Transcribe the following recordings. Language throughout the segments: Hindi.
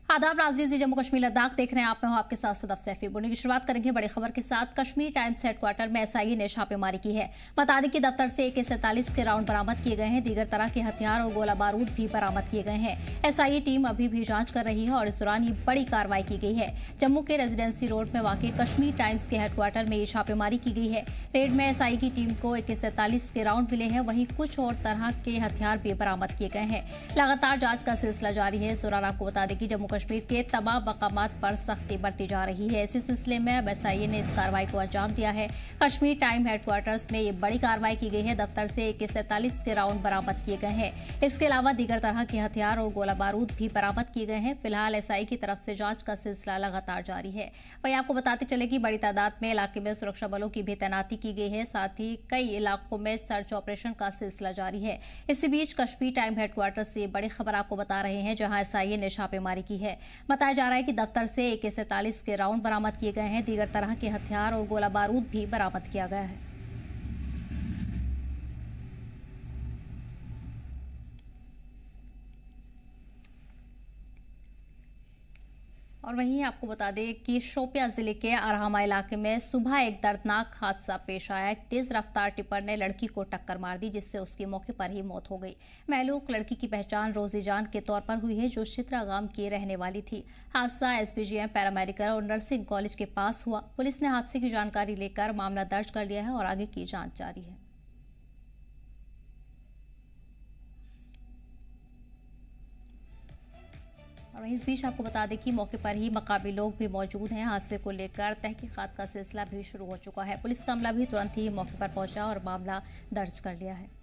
आदाब नाज़रीन, जम्मू कश्मीर लद्दाख देख रहे हैं आप। मैं हूं आपके साथ सदफ सैफी। बुलेटिन की शुरुआत करेंगे बड़ी खबर के साथ। कश्मीर टाइम्स हेडक्वार्टर में एसआईए ने छापेमारी की है। बता दें कि दफ्तर से AK-47 के राउंड बरामद किए गए हैं। दीगर तरह के हथियार और गोला बारूद भी बरामद किए गए हैं। एसआईए टीम अभी भी जांच कर रही है और इस दौरान ये बड़ी कार्रवाई की गई है। जम्मू के रेजिडेंसी रोड में वाक़ कश्मीर टाइम्स के हेडक्वार्टर में ये छापेमारी की गई है। रेड में एसआई की टीम को AK-47 के राउंड मिले हैं, वहीं कुछ और तरह के हथियार भी बरामद किए गए हैं। लगातार जांच का सिलसिला जारी है। इस दौरान आपको बता दें कि जम्मू कश्मीर के तमाम मकामात पर सख्ती बरती जा रही है। इसी सिलसिले में अब एसआईए ने इस कार्रवाई को अंजाम दिया है। कश्मीर टाइम हेडक्वार्टर्स में ये बड़ी कार्रवाई की गई है। दफ्तर से AK-47 के राउंड बरामद किए गए हैं। इसके अलावा दीगर तरह के हथियार और गोला बारूद भी बरामद किए गए हैं। फिलहाल एसआई की तरफ से जांच का सिलसिला लगातार जारी है। वहीं आपको बताते चले कि बड़ी तादाद में इलाके में सुरक्षा बलों की भी तैनाती की गई है। साथ ही कई इलाकों में सर्च ऑपरेशन का सिलसिला जारी है। इसी बीच कश्मीर टाइम हेडक्वार्टर से बड़ी खबर आपको बता रहे हैं, जहां एसआईए ने छापेमारी की है। बताया जा रहा है कि दफ्तर से AK-47 के राउंड बरामद किए गए हैं। दीगर तरह के हथियार और गोला बारूद भी बरामद किया गया है। और वहीं आपको बता दें कि शोपियां जिले के अरहमा इलाके में सुबह एक दर्दनाक हादसा पेश आया। एक तेज रफ्तार टिप्पर ने लड़की को टक्कर मार दी, जिससे उसकी मौके पर ही मौत हो गई। महलूक लड़की की पहचान रोजी जान के तौर पर हुई है, जो चित्रागाम की रहने वाली थी। हादसा SPGM पैरामेडिकल और नर्सिंग कॉलेज के पास हुआ। पुलिस ने हादसे की जानकारी लेकर मामला दर्ज कर लिया है और आगे की जांच जारी है। और इस बीच आपको बता दें कि मौके पर ही मकामी लोग भी मौजूद हैं। हादसे को लेकर तहकीकात का सिलसिला भी शुरू हो चुका है। पुलिस का अमला भी तुरंत ही मौके पर पहुंचा और मामला दर्ज कर लिया है।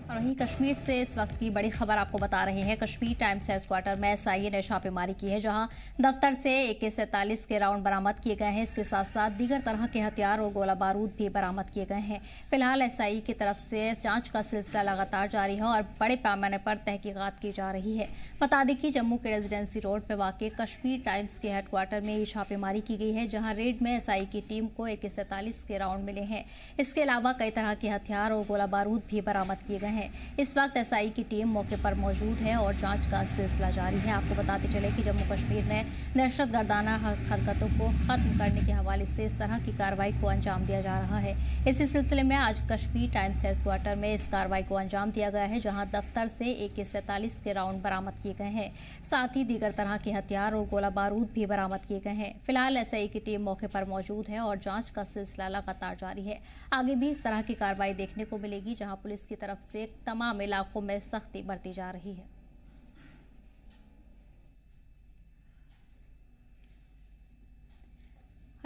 और वहीं कश्मीर से इस वक्त की बड़ी खबर आपको बता रहे हैं। कश्मीर टाइम्स हेडक्वार्टर में एसआईए ने छापेमारी की है, जहां दफ्तर से AK-47 के राउंड बरामद किए गए हैं। इसके साथ साथ दीगर तरह के हथियार और गोला बारूद भी बरामद किए गए हैं। फिलहाल एसआईए की तरफ से जांच का सिलसिला लगातार जारी है और बड़े पैमाने पर तहकीकात की जा रही है। बता दें कि जम्मू के रेजिडेंसी रोड में वाक़ कश्मीर टाइम्स के हेडक्वार्टर में ये छापेमारी की गई है, जहाँ रेड में एसआई की टीम को AK-47 के राउंड मिले हैं। इसके अलावा कई तरह के हथियार और गोला बारूद भी बरामद किए गए हैं। इस वक्त एसआई की टीम मौके पर मौजूद है और जांच का सिलसिला जारी है। आपको बताते चले कि जम्मू कश्मीर में दहशतगर्दाना हरकतों को खत्म करने के हवाले से इस तरह की कार्रवाई को अंजाम दिया जा रहा है। इसी सिलसिले में आज कश्मीर टाइम्स हेडक्वार्टर में इस कार्रवाई को अंजाम दिया गया है, जहां दफ्तर से AK-47 के राउंड बरामद किए गए हैं। साथ ही दीगर तरह के हथियार और गोला बारूद भी बरामद किए गए हैं। फिलहाल एसआई की टीम मौके पर मौजूद है और जांच का सिलसिला लगातार जारी है। आगे भी इस तरह की कार्रवाई देखने को मिलेगी, जहां पुलिस की तरफ से तमाम इलाकों में सख्ती बरती जा रही है।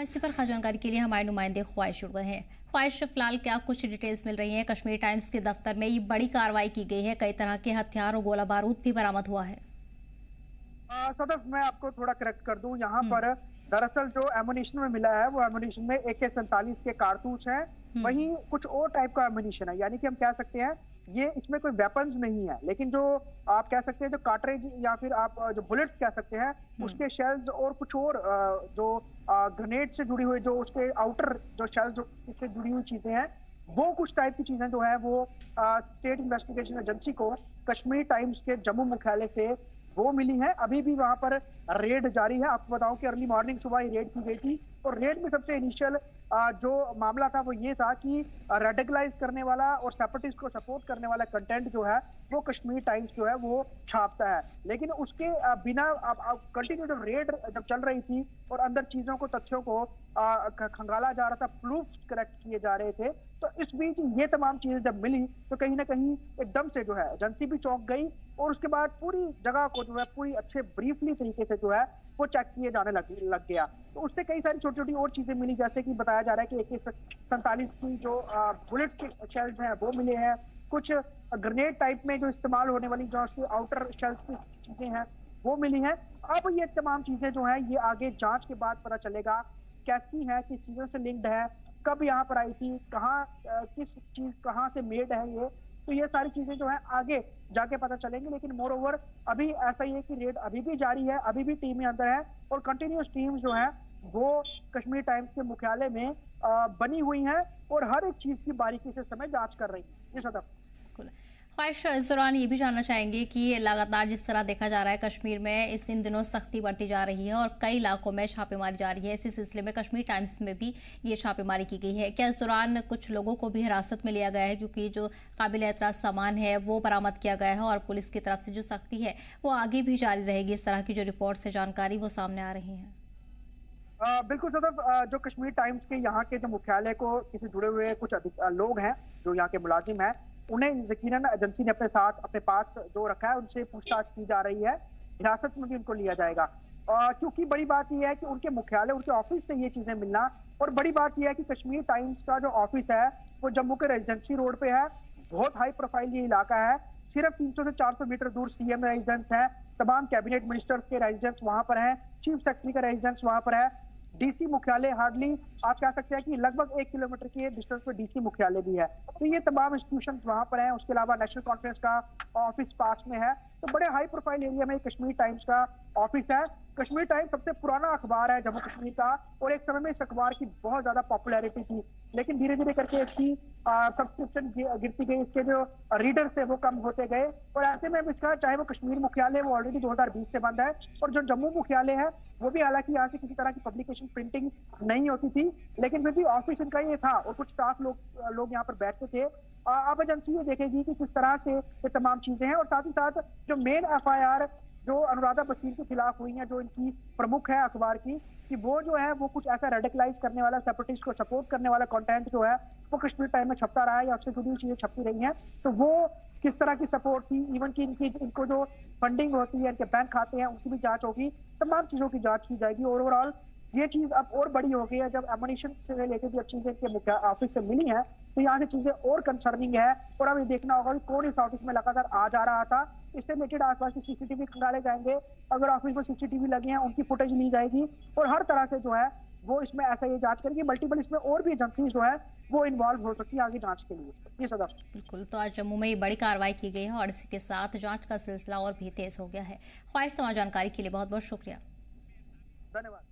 इसी पर खास जानकारी के लिए हमारे नुमाइंदे ख्वाहिश जुड़ गए हैं। ख्वाहिश, फिलहाल क्या कुछ डिटेल्स मिल रही है? कश्मीर टाइम्स के दफ्तर में ये बड़ी कार्रवाई की गई है, कई तरह के हथियार और गोला बारूद भी बरामद हुआ है। सदफ, मैं आपको थोड़ा करेक्ट कर दूं, यहाँ पर दरअसल जो एमुनिशन में मिला है वो एमुनिशन में AK-47 के कारतूस हैं। वहीं कुछ और टाइप का एमुनिशन है, यानी कि हम कह सकते हैं ये इसमें कोई वेपन्स नहीं है, लेकिन जो आप कह सकते हैं जो कार्ट्रिज या फिर आप जो बुलेट्स कह सकते हैं उसके शेल्स और कुछ और जो ग्रेनेड से जुड़ी हुई जो उसके आउटर जो शेल्स जो इससे जुड़ी हुई चीजें हैं, वो कुछ टाइप की चीजें जो है वो स्टेट इन्वेस्टिगेशन एजेंसी को कश्मीर टाइम्स के जम्मू मुख्यालय से वो मिली है। अभी भी वहां पर रेड जारी है। आपको बताऊं कि अर्ली मॉर्निंग सुबह ही रेड की गई थी और रेड में सबसे इनिशियल जो मामला था वो ये था कि रेडिकलाइज करने वाला और सेपरेटिस्ट को सपोर्ट करने वाला कंटेंट जो है वो कश्मीर टाइम्स जो है वो छापता है। लेकिन उसके बिना कंटिन्यू जब रेड जब चल रही थी और अंदर चीजों को तथ्यों को खंगाला जा रहा था, प्रूफ करेक्ट किए जा रहे थे, तो इस बीच ये तमाम चीजें जब मिली तो कहीं ना कहीं एकदम से जो है एजेंसी भी चौंक गई और उसके बाद पूरी जगह को जो है पूरी अच्छे ब्रीफली तरीके से जो है वो चेक किए जाने लग गया। तो उससे कई सारी छोटी छोटी और चीजें मिली, जैसे कि बताया जा रहा है कि AK-47 की जो बुलेट्स के शेल्स हैं वो मिले हैं। कुछ ग्रेनेड टाइप में जो इस्तेमाल होने वाली जो आउटर शेल्स की चीजें हैं वो मिली हैं। अब ये तमाम चीजें जो है ये आगे जांच के बाद पता चलेगा कैसी है, किस चीजों से लिंक्ड है, कब यहाँ पर आई थी, कहाँ किस चीज कहाँ से मेड है ये, तो ये सारी चीजें जो है आगे जाके पता चलेंगी। लेकिन मोर ओवर अभी ऐसा ही है कि रेड अभी भी जारी है, अभी भी टीमें अंदर है और कंटिन्यूस टीम जो है वो कश्मीर टाइम्स के मुख्यालय में बनी हुई हैं और हर एक चीज की बारीकी से समय जांच कर रही हैं। जी सदफ। ख्वाहिश इस दौरान ये भी जानना चाहेंगे कि लगातार जिस तरह देखा जा रहा है कश्मीर में इन दिनों सख्ती बढ़ती जा रही है और कई इलाकों में छापेमारी जारी है। इसी सिलसिले में कश्मीर टाइम्स में भी ये छापेमारी की गई है। क्या इस दौरान कुछ लोगों को भी हिरासत में लिया गया है, क्योंकि जो काबिल एतराज सामान है वो बरामद किया गया है और पुलिस की तरफ से जो सख्ती है वो आगे भी जारी रहेगी? इस तरह की जो रिपोर्ट से जानकारी वो सामने आ रही है। बिल्कुल सदफ, जो कश्मीर टाइम्स के यहाँ के जो मुख्यालय को किसी जुड़े हुए कुछ लोग हैं जो यहाँ के मुलाजिम हैं, उन्हें यकीनन एजेंसी ने अपने पास जो रखा है उनसे पूछताछ की जा रही है। हिरासत में भी उनको लिया जाएगा। क्योंकि बड़ी बात यह है कि उनके मुख्यालय, उनके ऑफिस से ये चीजें मिलना, और बड़ी बात यह है कि कश्मीर टाइम्स का जो ऑफिस है वो जम्मू के रेजिडेंसी रोड पे है। बहुत हाई प्रोफाइल ये इलाका है। सिर्फ 300 से 400 मीटर दूर सीएम रेजिडेंस है, तमाम कैबिनेट मिनिस्टर्स के रेजिडेंस वहां पर है, चीफ सेक्रेटरी का रेजिडेंस वहां पर है, डीसी मुख्यालय हार्डली आप कह सकते हैं कि लगभग 1 किलोमीटर के डिस्टेंस पे डीसी मुख्यालय भी है। तो ये तमाम इंस्टीट्यूशन वहां पर हैं। उसके अलावा नेशनल कॉन्फ्रेंस का ऑफिस पास में है। तो बड़े हाई प्रोफाइल एरिया में कश्मीर टाइम्स का ऑफिस है। कश्मीर टाइम्स सबसे पुराना अखबार है जम्मू कश्मीर का, और एक समय में इस अखबार की बहुत ज्यादा पॉपुलैरिटी थी, लेकिन धीरे धीरे करके इसकी सब्सक्रिप्शन गिरती गई, इसके जो रीडर्स थे वो कम होते गए। और ऐसे में इसका चाहे वो कश्मीर मुख्यालय वो ऑलरेडी 2020 से बंद है, और जो जम्मू मुख्यालय है वो भी हालांकि यहाँ से किसी तरह की पब्लिकेशन प्रिंटिंग नहीं होती थी, लेकिन फिर भी ऑफिस इनका ये था और कुछ स्टाफ लोग यहाँ पर बैठते थे। अब एजेंसी ये देखेगी कि किस तरह से ये तमाम चीजें हैं, और साथ ही साथ जो मेन एफआईआर जो अनुराधा बशीर के खिलाफ हुई है, जो इनकी प्रमुख है अखबार की, कि वो जो है वो कुछ ऐसा रेडिकलाइज करने वाला, सेपरेटिस्ट को सपोर्ट करने वाला कंटेंट जो है वो कश्मीर टाइम में छपता रहा है या उससे जुड़ी हुई चीजें छपती रही हैं। तो वो किस तरह की सपोर्ट थी, इवन की इनको जो फंडिंग होती है, इनके बैंक खाते हैं, उनकी भी जांच होगी। तमाम चीजों की जांच की जाएगी। ओवरऑल ये चीज अब और बड़ी हो गई है जब एमुनिशन से रिलेटेड जब चीजें इनके मुख्य ऑफिस से मिली हैं, तो यहाँ से चीजें और कंसर्निंग है। और अब ये देखना होगा कि कौन इस ऑफिस में लगातार आ जा रहा था। इससे रिलेटेड आसपास की सीसीटीवी खंगाले जाएंगे। अगर ऑफिस में सीसीटीवी लगे हैं उनकी फुटेज ली जाएगी, और हर तरह से जो है वो इसमें ऐसा ये जांच करेगी। मल्टीपल इसमें और भी एजेंसी जो है वो इन्वॉल्व हो सकती है आगे जांच के लिए। ये सदा बिल्कुल। तो आज जम्मू में ये बड़ी कार्रवाई की गई है और इसी के साथ जांच का सिलसिला और भी तेज हो गया है। ख्वाहिश तमाम जानकारी के लिए बहुत बहुत शुक्रिया। धन्यवाद।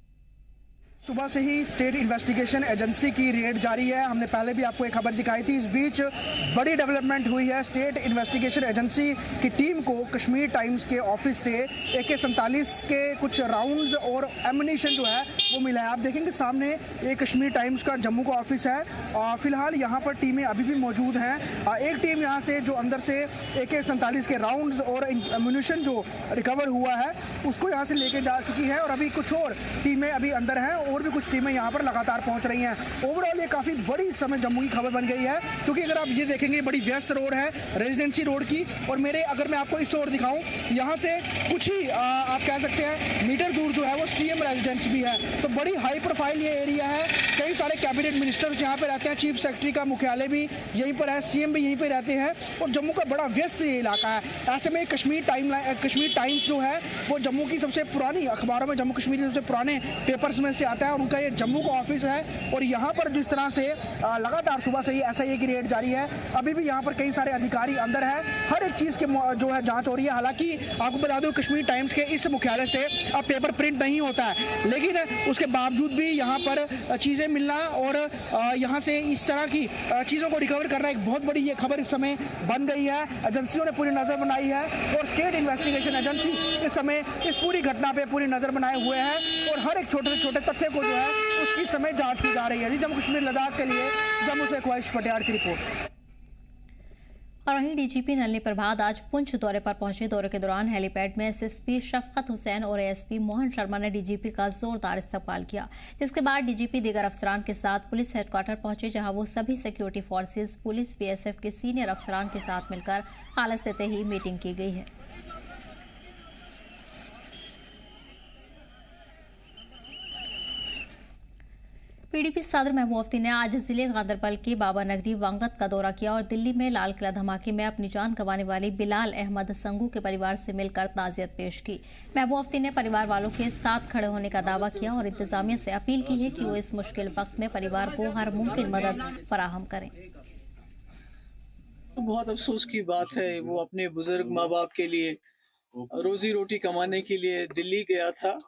सुबह से ही स्टेट इन्वेस्टिगेशन एजेंसी की रेड जारी है। हमने पहले भी आपको एक खबर दिखाई थी। इस बीच बड़ी डेवलपमेंट हुई है। स्टेट इन्वेस्टिगेशन एजेंसी की टीम को कश्मीर टाइम्स के ऑफिस से AK-47 के कुछ राउंड्स और एमुनिशन जो है वो मिला है। आप देखेंगे सामने ये कश्मीर टाइम्स का जम्मू का ऑफिस है। फिलहाल यहाँ पर टीमें अभी भी मौजूद हैं। एक टीम यहाँ से जो अंदर से AK-47 के राउंड्स और एमुनिशन जो रिकवर हुआ है उसको यहाँ से लेके जा चुकी है, और अभी कुछ और टीमें अभी अंदर हैं और भी कुछ टीमें यहाँ पर लगातार पहुंच रही हैं। ओवरऑल ये काफ़ी बड़ी इस समय जम्मू की खबर बन गई है, क्योंकि अगर आप ये देखेंगे बड़ी व्यस्त रोड है रेजिडेंसी रोड की, और अगर मैं आपको इस ओर दिखाऊं, यहाँ से कुछ ही आप कह सकते हैं मीटर दूर जो है वो सीएम रेजिडेंस भी है। तो बड़ी हाई प्रोफाइल ये एरिया है। कई सारे कैबिनेट मिनिस्टर्स यहाँ पे रहते हैं, चीफ सेक्रेटरी का मुख्यालय भी यहीं पर है, सीएम भी यहीं पर रहते हैं, और जम्मू का बड़ा व्यस्त ये इलाका है। ऐसे में कश्मीर टाइम्स जो है वो जम्मू की सबसे पुरानी अखबारों में, जम्मू कश्मीर के सबसे पुराने पेपर्स में से आता है, और उनका ये जम्मू का ऑफिस है। और यहाँ पर जिस तरह से लगातार सुबह से ही SIA की रेड जारी है, अभी भी यहाँ पर कई सारे अधिकारी अंदर हैं। हर एक चीज़ के जो है जांच हो रही है। हालांकि आपको बता दूं कश्मीर टाइम्स के इस मुख्यालय से अब पेपर प्रिंट नहीं होता है, लेकिन उसके बावजूद भी यहाँ पर चीज़ें मिलना और यहाँ से इस तरह की चीज़ों को रिकवर करना एक बहुत बड़ी ये खबर इस समय बन गई है। एजेंसियों ने पूरी नज़र बनाई है, और स्टेट इन्वेस्टिगेशन एजेंसी इस समय इस पूरी घटना पे पूरी नज़र बनाए हुए है, और हर एक छोटे से छोटे तथ्य को जो है उसकी समय जांच की जा रही है। जी, जम्मू कश्मीर लद्दाख के लिए जम्मू से ख्वाहिश पटियाल की रिपोर्ट। और वहीं डीजीपी नलिनी प्रभात आज पुंछ दौरे पर पहुंचे। दौरे के दौरान हेलीपैड में SSP शफकत हुसैन और ASP मोहन शर्मा ने डीजीपी का जोरदार इस्तकबाल किया, जिसके बाद डीजीपी दीगर अफसरान के साथ पुलिस हेडक्वार्टर पहुंचे, जहां वो सभी सिक्योरिटी फोर्सेज, पुलिस, BSF के सीनियर अफसरान के साथ मिलकर हालत सतह ही मीटिंग की गई है। PDP सदर महबूब मुफ्ती ने आज जिले गांदरबल के बाबा नगरी वांगत का दौरा किया और दिल्ली में लाल किला धमाके में अपनी जान गंवाने वाले बिलाल अहमद संगू के परिवार से मिलकर ताजियत पेश की। महबूब मुफ्ती ने परिवार वालों के साथ खड़े होने का दावा किया और इंतजामिया से अपील की है कि वो इस मुश्किल वक्त में परिवार को हर मुमकिन मदद फराहम करें। बहुत अफसोस की बात है, वो अपने बुजुर्ग माँ बाप के लिए रोजी रोटी कमाने के लिए दिल्ली गया था,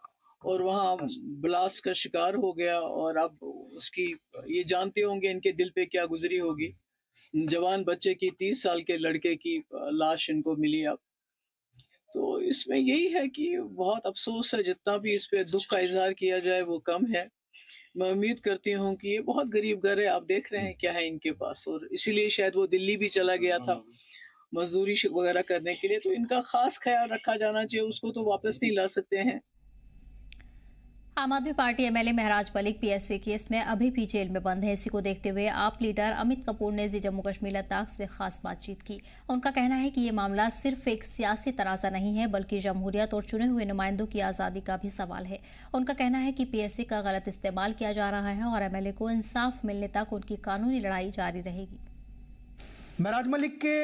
और वहाँ ब्लास्ट का शिकार हो गया। और अब उसकी ये जानते होंगे इनके दिल पे क्या गुजरी होगी। जवान बच्चे की 30 साल के लड़के की लाश इनको मिली अब। तो इसमें यही है कि बहुत अफसोस है, जितना भी इस पे दुख का इजहार किया जाए वो कम है। मैं उम्मीद करती हूँ कि ये बहुत गरीब घर है, आप देख रहे हैं क्या है इनके पास, और इसीलिए शायद वो दिल्ली भी चला गया था मजदूरी वगैरह करने के लिए। तो इनका खास ख्याल रखा जाना चाहिए, उसको तो वापस नहीं ला सकते हैं। आम आदमी पार्टी एमएलए महराज मलिक पीएसए केस में अभी भी जेल में बंद है। इसी को देखते हुए आप लीडर अमित कपूर ने जम्मू कश्मीर लद्दाख से खास बातचीत की। उनका कहना है कि ये मामला सिर्फ एक सियासी तनाज़ा नहीं है, बल्कि जमहूरियत और चुने हुए नुमाइंदों की आज़ादी का भी सवाल है। उनका कहना है कि पीएसए का गलत इस्तेमाल किया जा रहा है और एमएलए को इंसाफ मिलने तक उनकी कानूनी लड़ाई जारी रहेगी। महराज मलिक के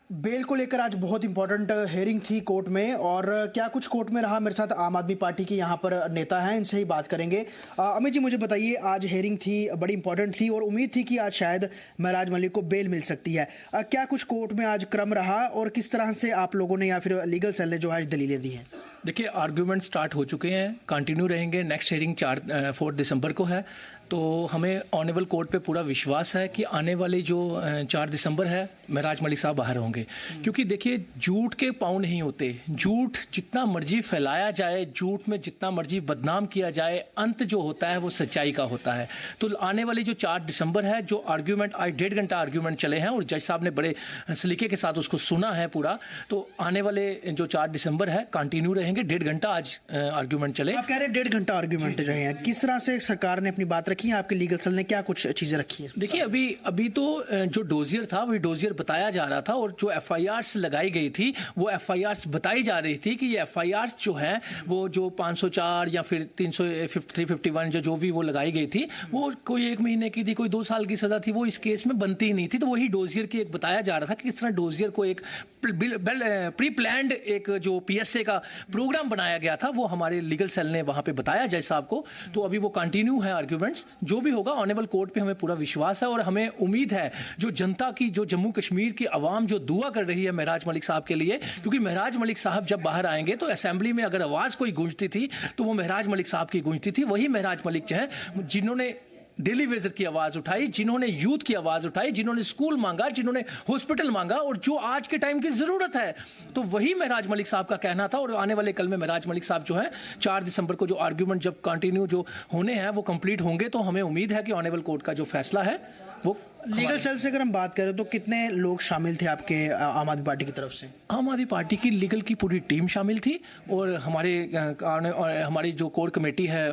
बेल को लेकर आज बहुत इंपॉर्टेंट हेयरिंग थी कोर्ट में, और क्या कुछ कोर्ट में रहा, मेरे साथ आम आदमी पार्टी के यहाँ पर नेता हैं, इनसे ही बात करेंगे। अमित जी, मुझे बताइए, आज हेयरिंग थी, बड़ी इंपॉर्टेंट थी और उम्मीद थी कि आज शायद महराज मलिक को बेल मिल सकती है। क्या कुछ कोर्ट में आज क्रम रहा और किस तरह से आप लोगों ने या फिर लीगल सेल ने जो आज दलीलें दी हैं? देखिए, आर्ग्यूमेंट स्टार्ट हो चुके हैं, कंटिन्यू रहेंगे। नेक्स्ट हेयरिंग 4 दिसंबर को है। तो हमें ऑनरेबल कोर्ट पे पूरा विश्वास है कि आने वाली जो 4 दिसंबर है, महराज मलिक साहब बाहर होंगे। क्योंकि देखिए, झूठ के पाँव नहीं होते। झूठ जितना मर्जी फैलाया जाए, झूठ में जितना मर्जी बदनाम किया जाए, अंत जो होता है वो सच्चाई का होता है। तो आने वाली जो 4 दिसंबर है, जो आर्ग्यूमेंट आज 1.5 घंटा आर्ग्यूमेंट चले हैं और जज साहब ने बड़े सलीके के साथ उसको सुना है पूरा। तो आने वाले जो 4 दिसंबर है कंटिन्यू रहेंगे। 1.5 घंटा आज आर्ग्यूमेंट चले। आप कह रहे हैं 1.5 घंटा आर्ग्यूमेंट रहे हैं, किस तरह से सरकार ने अपनी बात रखी है? आपके लीगल सेल ने क्या कुछ चीजें रखी है? देखिए, अभी तो जो डोजियर था वही डोजियर बताया जा रहा था, और जो एफआईआर्स लगाई गई थी वो एफआईआर्स बताई जा रही थी कि ये एफआईआर्स जो है वो जो 504 या फिर 351 जो भी वो लगाई गई थी, वो कोई 1 महीने की थी, कोई 2 साल की सजा थी, वो इस केस में बनती ही नहीं थी। तो वही डोजियर की एक बताया जा रहा था कि किस तरह डोजियर को एक प्री प्लान्ड एक जो पीएसए का प्रोग्राम बनाया गया था, वो हमारे लीगल सेल ने वहां पे बताया जज साहब को। तो अभी वो कंटिन्यू है आर्ग्यूमेंट्स। जो भी होगा ऑनरेबल कोर्ट पे हमें पूरा विश्वास है, और हमें उम्मीद है जो जनता की, जो जम्मू कश्मीर की आवाम जो दुआ कर रही है महराज मलिक साहब के लिए, क्योंकि महराज मलिक साहब जब बाहर आएंगे तो असेंबली में अगर आवाज कोई गूंजती थी तो वो महराज मलिक साहब की गूंजती थी। वही महराज मलिक जो है जिन्होंने डेली वेजर की आवाज उठाई, जिन्होंने यूथ की आवाज उठाई, जिन्होंने स्कूल मांगा, जिन्होंने हॉस्पिटल मांगा, और जो आज के टाइम की जरूरत है, तो वही महराज मलिक साहब का कहना था। और आने वाले कल में महराज मलिक साहब जो है 4 दिसंबर को जो आर्ग्यूमेंट जब कंटिन्यू जो होने हैं वो कंप्लीट होंगे, तो हमें उम्मीद है कि ऑनरेबल कोर्ट का जो फैसला है वो। लीगल सेल से अगर हम बात करें तो कितने लोग शामिल थे आपके आम आदमी पार्टी की तरफ से? आम आदमी पार्टी की लीगल की पूरी टीम शामिल थी, और हमारी जो कोर कमेटी है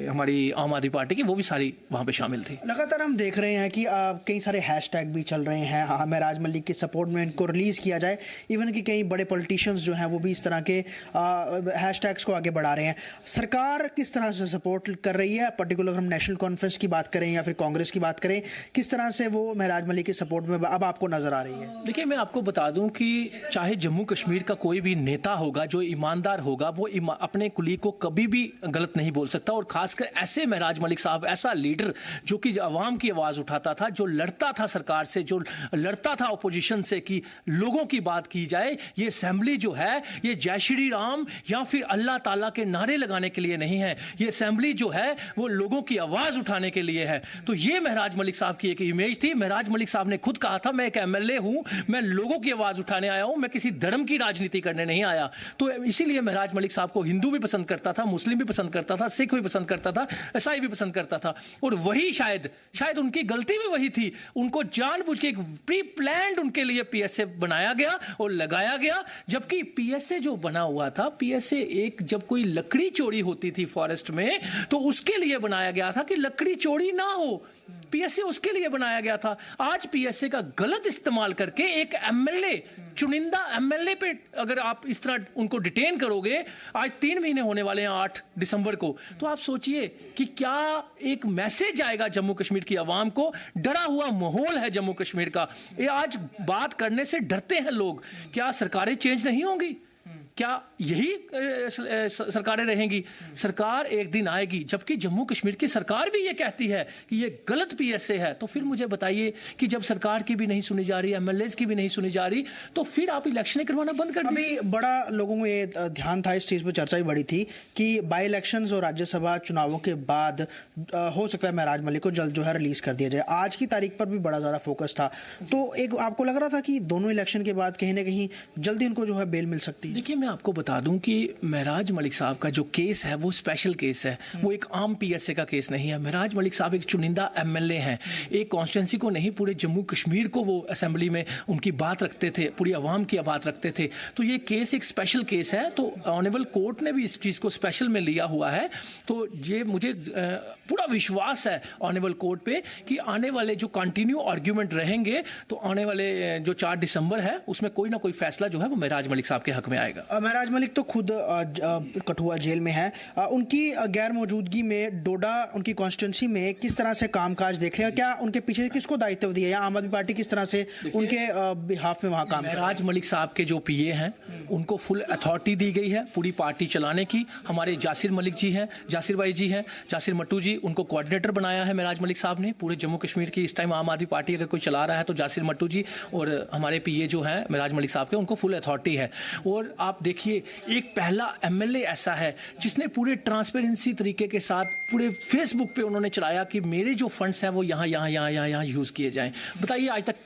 हमारी आम आदमी पार्टी की, वो भी सारी वहाँ पे शामिल थी। लगातार हम देख रहे हैं कि कई सारे हैशटैग भी चल रहे हैं, महराज मलिक के सपोर्ट में इनको रिलीज़ किया जाए। इवन कि कई बड़े पॉलिटिशियंस जो हैं वो भी इस तरह के हैशटैग्स को आगे बढ़ा रहे हैं। सरकार किस तरह से सपोर्ट कर रही है? पर्टिकुलर हम नेशनल कॉन्फ्रेंस की बात करें या फिर कांग्रेस की बात करें, किस तरह से वो महराज मलिक के सपोर्ट में अब आपको नजर आ रही है? देखिए, मैं आपको बता दूं कि चाहे जम्मू कश्मीर का कोई भी नेता होगा जो ईमानदार होगा, वो अपने कुली को कभी भी गलत नहीं बोल सकता। और खासकर ऐसे महराज मलिक साहब, ऐसा लीडर जो कि अवाम की आवाज उठाता था, जो लड़ता था सरकार से, जो लड़ता था अपोजिशन से कि लोगों की बात की जाए। ये असेंबली जो है ये जय श्री राम या फिर अल्लाह ताला के नारे लगाने के लिए नहीं है। ये असेंबली जो है वो लोगों की आवाज उठाने के लिए है। तो ये महराज मलिक साहब की एक इमेज थी। महराज मलिक साहब ने खुद कहा था, मैं एक एमएलए हूं, मैं लोगों की आवाज उठाने आया हूं, मैं किसी धर्म की राजनीति करने नहीं आया। तो इसीलिए महराज मलिक साहब को हिंदू भी पसंद करता था, मुस्लिम भी पसंद करता था, सिख भी पसंद करता था, ईसाई भी पसंद करता था। और वही शायद उनकी गलती भी वही थी, उनको जानबूझ के एक प्री प्लान्ड उनके लिए पीएसए बनाया गया और लगाया गया। जबकि पीएसए जो बना हुआ था, पीएसए एक जब कोई लकड़ी चोरी होती थी फॉरेस्ट में, तो उसके लिए बनाया गया था कि लकड़ी चोरी ना हो। पीएसए उसके लिए बनाया गया था। आज पीएसए का गलत इस्तेमाल करके एक एमएलए, चुनिंदा एमएलए पे अगर आप इस तरह उनको डिटेन करोगे, आज 3 महीने होने वाले हैं 8 दिसंबर को, तो आप सोचिए कि क्या एक मैसेज आएगा जम्मू कश्मीर की आवाम को। डरा हुआ माहौल है जम्मू कश्मीर का। ये आज बात करने से डरते हैं लोग। क्या सरकारें चेंज नहीं होंगी? क्या यही सरकारें रहेंगी? सरकार एक दिन आएगी, जबकि जम्मू कश्मीर की सरकार भी ये कहती है कि ये गलत पीएसए है। तो फिर मुझे बताइए कि जब सरकार की भी नहीं सुनी जा रही, एमएलएज की भी नहीं सुनी जा रही, तो फिर आप इलेक्शन करवाना बंद कर दीजिए। अभी बड़ा लोगों में ये ध्यान था, इस चीज़ पर चर्चा भी बड़ी थी कि बाई इलेक्शंस और राज्यसभा चुनावों के बाद हो सकता है महराज मलिक को जल्द जो है रिलीज कर दिया जाए। आज की तारीख पर भी बड़ा ज़्यादा फोकस था, तो एक आपको लग रहा था कि दोनों इलेक्शन के बाद कहीं ना कहीं जल्दी उनको जो है बेल मिल सकती है? देखिए, मैं आपको बता दूं कि महराज मलिक साहब का जो केस है वो स्पेशल केस है, वो एक आम पीएसए का केस नहीं है। महराज मलिक साहब एक चुनिंदा एमएलए हैं, एक कॉन्स्टिट्यूंसी को नहीं पूरे जम्मू कश्मीर को वो असेंबली में उनकी बात रखते थे, पूरी आवाम की बात रखते थे। तो ये केस एक स्पेशल केस है, तो ऑनरेबल कोर्ट ने भी इस चीज़ को स्पेशल में लिया हुआ है। तो ये मुझे पूरा विश्वास है ऑनरेबल कोर्ट पे कि आने वाले जो कंटिन्यू आर्ग्यूमेंट रहेंगे, तो आने वाले जो 4 दिसंबर है उसमें कोई ना कोई फैसला जो है वो महराज मलिक साहब के हक में आएगा। महराज मलिक तो खुद कठुआ जेल में है, उनकी गैर मौजूदगी में डोडा उनकी कॉन्स्टिट्यूंसी में किस तरह से कामकाज देख रहे हैं? क्या उनके पीछे किसको दायित्व दिया, या आम आदमी पार्टी किस तरह से उनके बिहाफ में वहाँ काम? महराज मलिक साहब के जो पीए हैं उनको फुल अथॉरिटी दी गई है पूरी पार्टी चलाने की। हमारे जासिर मलिक जी हैं, जासिर भाई जी हैं, जासिर मट्टू जी, उनको कोऑर्डिनेटर बनाया है महराज मलिक साहब ने पूरे जम्मू कश्मीर की। इस टाइम आम आदमी पार्टी अगर कोई चला रहा है तो जासिर मट्टू जी और हमारे पीए जो हैं महराज मलिक साहब के, उनको फुल अथॉरिटी है। और आप देखिए, एक पहला एमएलए ऐसा है जिसने पूरे ट्रांसपेरेंसी तरीके के साथ पूरे फेसबुक पे उन्होंने चलाया कि मेरे जो फंड्स हैं वो यहाँ यूज़ किए जाएं। बताइए, आज तक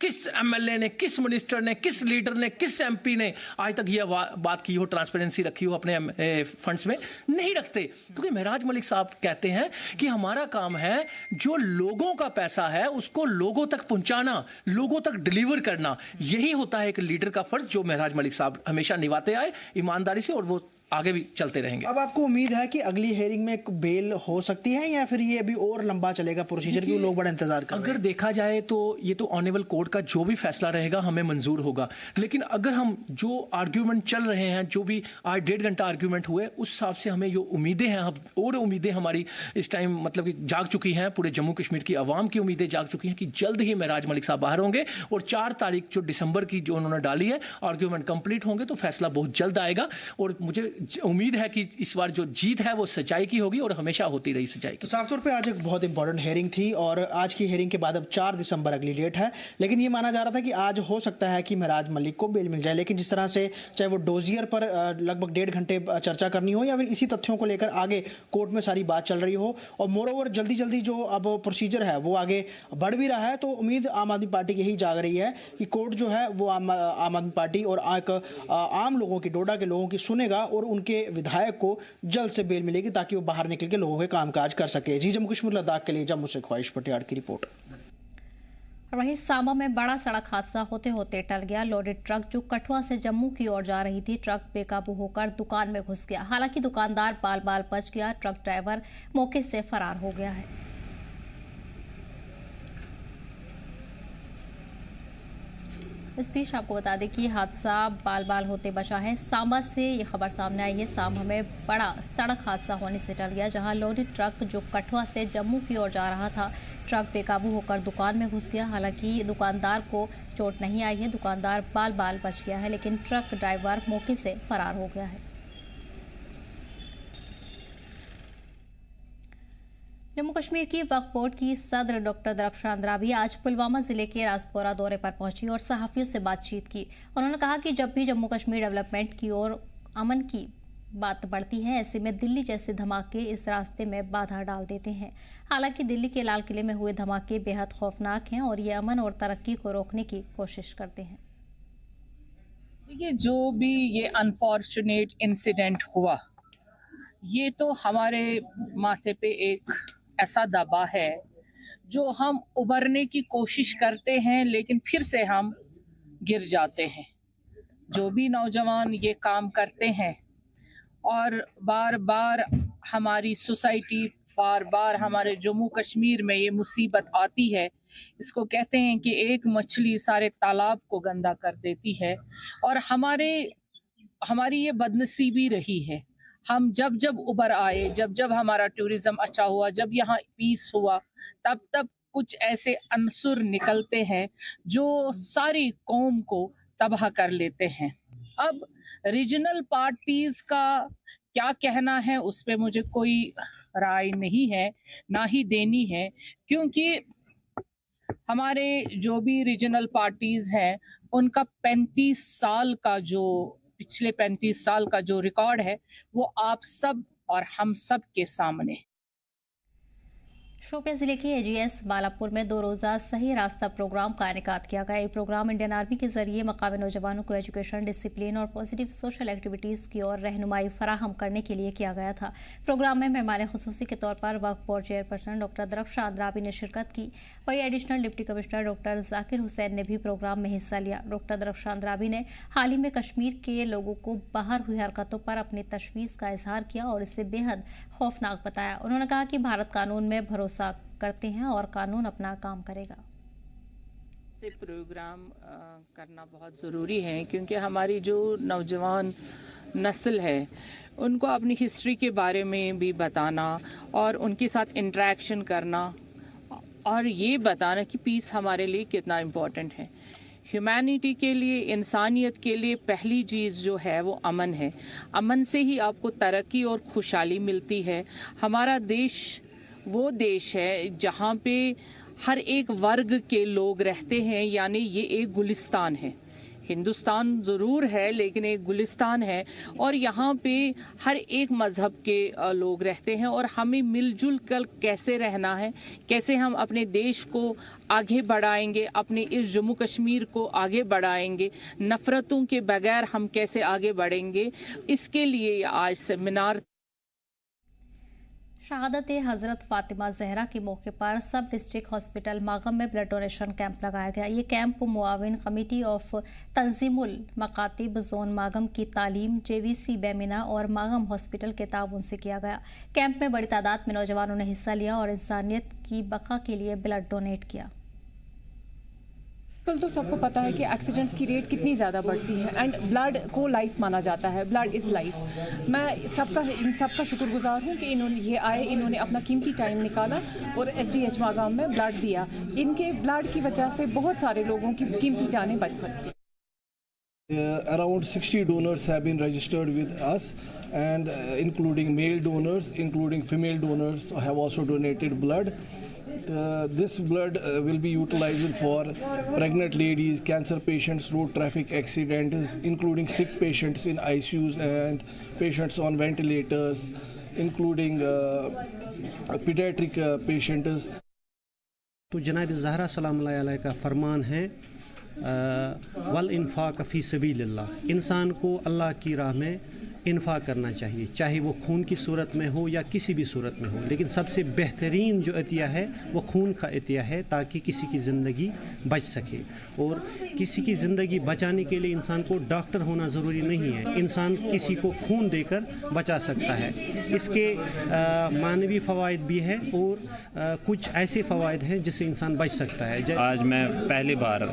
किस एमएलए ने, किस मिनिस्टर ने, किस लीडर ने, किस एमपी ने आज तक ये बात की हो, ट्रांसपेरेंसी रखी हो अपने फंड्स में? नहीं रखते, क्योंकि महराज मलिक साहब कहते हैं कि हमारा काम है जो लोगों का पैसा है उसको लोगों तक पहुंचाना, लोगों तक डिलीवर करना। यही होता है एक लीडर का फर्ज, जो महराज मलिक साहब हमेशा निभाते आए ईमानदारी से, और वो आगे भी चलते रहेंगे। अब आपको उम्मीद है कि अगली हेयरिंग में बेल हो सकती है, या फिर ये अभी और लंबा चलेगा प्रोसीजर की लोग बड़ा इंतजार कर रहे हैं? अगर देखा जाए तो ये तो ऑनरेबल कोर्ट का जो भी फैसला रहेगा हमें मंजूर होगा, लेकिन अगर हम जो आर्ग्यूमेंट चल रहे हैं, जो भी आज 1.5 घंटा आर्ग्यूमेंट हुए, उस हिसाब से हमें जो उम्मीदें हैं, और उम्मीदें हमारी इस टाइम मतलब कि जाग चुकी हैं, पूरे जम्मू कश्मीर की आवाम की उम्मीदें जाग चुकी हैं कि जल्द ही महराज मलिक साहब बाहर होंगे, और 4 तारीख जो दिसंबर की जो उन्होंने डाली है, आर्ग्यूमेंट कंप्लीट होंगे तो फैसला बहुत जल्द आएगा। और मुझे उम्मीद है कि इस बार जो जीत है वो सच्चाई की होगी, और हमेशा होती रही सच्चाई की। तो साफ तौर पे आज एक बहुत इंपॉर्टेंट हेयरिंग थी, और आज की हेयरिंग के बाद अब 4 दिसंबर अगली डेट है, लेकिन ये माना जा रहा था कि आज हो सकता है कि महराज मलिक को बेल मिल जाए। लेकिन जिस तरह से चाहे वो डोजियर पर लगभग 1.5 घंटे चर्चा करनी हो, या फिर इसी तथ्यों को लेकर आगे कोर्ट में सारी बात चल रही हो, और मोरओवर जल्दी जल्दी जो अब प्रोसीजर है वो आगे बढ़ भी रहा है, तो उम्मीद आम आदमी पार्टी यही जाग रही है कि कोर्ट जो है वो आम आदमी पार्टी और आम लोगों की, डोडा के लोगों की सुनेगा, और उनके विधायक को जल्द से बेल मिलेगी ताकि वो बाहर निकल के लोगों के कामकाज कर सके। जी, जम्मू कश्मीर लद्दाख के लिए जम्मू से ख्वाहिश पटियाड़ की रिपोर्ट। वहीं सांबा में बड़ा सड़क हादसा होते होते टल गया। लोडेड ट्रक जो कठुआ से जम्मू की ओर जा रही थी, ट्रक बेकाबू होकर दुकान में घुस गया। हालांकि दुकानदार बाल बाल बच गया, ट्रक ड्राइवर मौके से फरार हो गया है। इस बीच आपको बता दें कि हादसा बाल बाल होते बचा है। सांबा से ये खबर सामने आई है। सांबा में बड़ा सड़क हादसा होने से टल गया, जहां लोडेड ट्रक जो कठुआ से जम्मू की ओर जा रहा था, ट्रक बेकाबू होकर दुकान में घुस गया। हालांकि दुकानदार को चोट नहीं आई है, दुकानदार बाल बाल बच गया है, लेकिन ट्रक ड्राइवर मौके से फरार हो गया है। जम्मू कश्मीर की वक्फ बोर्ड की सदर डॉक्टर दरख्शान अंद्राबी आज पुलवामा जिले के राजपोरा दौरे पर पहुंची और सहाफियों से बातचीत की। उन्होंने कहा कि जब भी जम्मू कश्मीर डेवलपमेंट की ओर अमन की बात बढ़ती है, ऐसे में दिल्ली जैसे धमाके इस रास्ते में बाधा डाल देते हैं। हालांकि दिल्ली के लाल किले में हुए धमाके बेहद खौफनाक हैं और ये अमन और तरक्की को रोकने की कोशिश करते हैं। देखिए, जो भी ये अनफॉर्चुनेट इंसिडेंट हुआ, ये तो हमारे माथे पे एक ऐसा दबा है जो हम उबरने की कोशिश करते हैं, लेकिन फिर से हम गिर जाते हैं। जो भी नौजवान ये काम करते हैं और बार बार हमारी सोसाइटी, बार बार हमारे जम्मू कश्मीर में ये मुसीबत आती है, इसको कहते हैं कि एक मछली सारे तालाब को गंदा कर देती है। और हमारी ये बदनसीबी रही है। हम जब जब उबर आए, जब जब हमारा टूरिज्म अच्छा हुआ, जब यहाँ पीस हुआ, तब तब कुछ ऐसे अनसुर निकलते हैं जो सारी कौम को तबाह कर लेते हैं। अब रीजनल पार्टीज का क्या कहना है उस पे मुझे कोई राय नहीं है, ना ही देनी है, क्योंकि हमारे जो भी रीजनल पार्टीज हैं उनका 35 साल का जो पिछले 35 साल का जो रिकॉर्ड है वो आप सब और हम सब के सामने। शोपियां जिले के एजीएस बालापुर में 2 रोजा सही रास्ता प्रोग्राम का इनेकाद किया गया। ये प्रोग्राम इंडियन आर्मी के जरिए मकामी नौजवानों को एजुकेशन, डिसिप्लिन और पॉजिटिव सोशल एक्टिविटीज की ओर रहनुमाई फराहम करने के लिए किया गया था। प्रोग्राम में मेहमान खुसूसी के तौर पर वक्फ बोर्ड चेयरपर्सन डॉक्टर दरफ्शान अंद्राबी ने शिरकत की। वहीं additional deputy commissioner doctor Zakir Hussain ने भी प्रोग्राम में हिस्सा लिया। डॉक्टर दरफ्शान अंद्राबी ने हाल ही में कश्मीर के लोगों को बाहर हुई हरकतों पर अपनी तशवीश का इजहार किया और इसे बेहद खौफनाक बताया। उन्होंने कहा कि भारत कानून में भरोसा करते हैं और कानून अपना काम करेगा। से प्रोग्राम करना बहुत ज़रूरी है, क्योंकि हमारी जो नौजवान नस्ल है उनको अपनी हिस्ट्री के बारे में भी बताना और उनके साथ इंटरेक्शन करना और ये बताना कि पीस हमारे लिए कितना इम्पोर्टेंट है। ह्यूमैनिटी के लिए, इंसानियत के लिए पहली चीज़ जो है वो अमन है। अमन से ही आपको तरक्की और खुशहाली मिलती है। हमारा देश वो देश है जहाँ पे हर एक वर्ग के लोग रहते हैं, यानी ये एक गुलिस्तान है। हिंदुस्तान ज़रूर है लेकिन एक गुलिस्तान है और यहाँ पे हर एक मज़हब के लोग रहते हैं और हमें मिलजुल कर कैसे रहना है, कैसे हम अपने देश को आगे बढ़ाएंगे, अपने इस जम्मू कश्मीर को आगे बढ़ाएंगे, नफ़रतों के बगैर हम कैसे आगे बढ़ेंगे, इसके लिए आज सेमिनार। शहादत हज़रत फ़ातिमा ज़हरा के मौके पर सब डिस्ट्रिक्ट हॉस्पिटल मागम में ब्लड डोनेशन कैंप लगाया गया। ये camp मुआविन committee of Tanzeemul मकातिब zone मागम की तालीम, जेवीसी बेमिना और मागम हॉस्पिटल के ताउन से किया गया। कैंप में बड़ी तादाद में नौजवानों ने हिस्सा लिया और इंसानियत की बका के लिए ब्लड डोनेट किया। कल तो सबको पता है कि एक्सीडेंट्स की रेट कितनी ज़्यादा बढ़ती है एंड ब्लड को लाइफ माना जाता है, ब्लड इज़ लाइफ। मैं इन सबका शुक्रगुजार हूँ कि इन्होंने ये आए, इन्होंने अपना कीमती टाइम निकाला और SDH मागाम में ब्लड दिया। इनके ब्लड की वजह से बहुत सारे लोगों की कीमती जानें बच सकती। Around 60 donors have been registered with us, and including male donors, including female donors have also donated blood. This blood will be utilized for pregnant ladies, cancer patients, road traffic accidents, including sick patients in ICUs and patients on ventilators, including pediatric patients. तो जनाब ज़हरा सलाम अलैहा का फरमान है वल इन्फाक फ़ी सबीलिल्लाह, इंसान को अल्लाह की राह में इन्फाक करना चाहिए, चाहे वो खून की सूरत में हो या किसी भी सूरत में हो। लेकिन सबसे बेहतरीन जो अतिया है वो खून का अतिया है, ताकि किसी की ज़िंदगी बच सके। और किसी की ज़िंदगी बचाने के लिए इंसान को डॉक्टर होना ज़रूरी नहीं है, इंसान किसी को खून देकर बचा सकता है। इसके मानवी फ़वाइद भी है और कुछ ऐसे फ़वाइद हैं जिससे इंसान बच सकता है। आज मैं पहली बार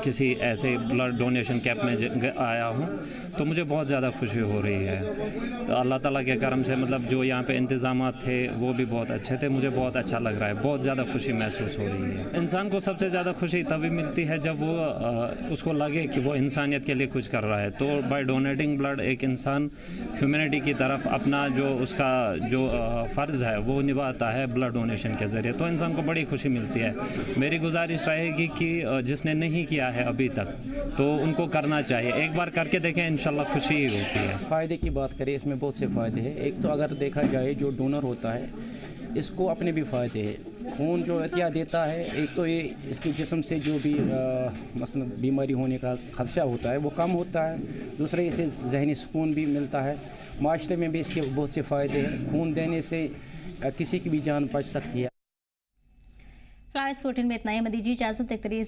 किसी ऐसे ब्लड डोनेशन कैंप में आया हूँ, तो मुझे बहुत ज़्यादा खुशी हो रही है। तो अल्लाह ताला के करम से मतलब जो यहाँ पे इंतज़ामात थे वो भी बहुत अच्छे थे, मुझे बहुत अच्छा लग रहा है, बहुत ज़्यादा खुशी महसूस हो रही है। इंसान को सबसे ज़्यादा खुशी तभी मिलती है जब वो उसको लगे कि वो इंसानियत के लिए कुछ कर रहा है। तो बाय डोनेटिंग ब्लड एक इंसान ह्यूमैनिटी की तरफ अपना जो उसका जो फ़र्ज़ है वो निभाता है ब्लड डोनेशन के ज़रिए, तो इंसान को बड़ी खुशी मिलती है। मेरी गुजारिश रहेगी कि जिसने नहीं किया है अभी तक तो उनको करना चाहिए, एक बार करके देखें, इंशाल्लाह खुशी ही होती है। फ़ायदे की बात करें, इसमें बहुत से फ़ायदे हैं। एक तो अगर देखा जाए जो डोनर होता है इसको अपने भी फ़ायदे हैं। खून जो अतिया देता है, एक तो ये इसके जिस्म से जो भी मसलन बीमारी होने का खदशा होता है वो कम होता है, दूसरे इसे जहनी सुकून भी मिलता है। माशरे में भी इसके बहुत से फ़ायदे हैं। खून देने से किसी की भी जान बच सकती है। फ्लाइट्स 14 में इतना ही। मदीजी इजाज़त, देखते रहिए।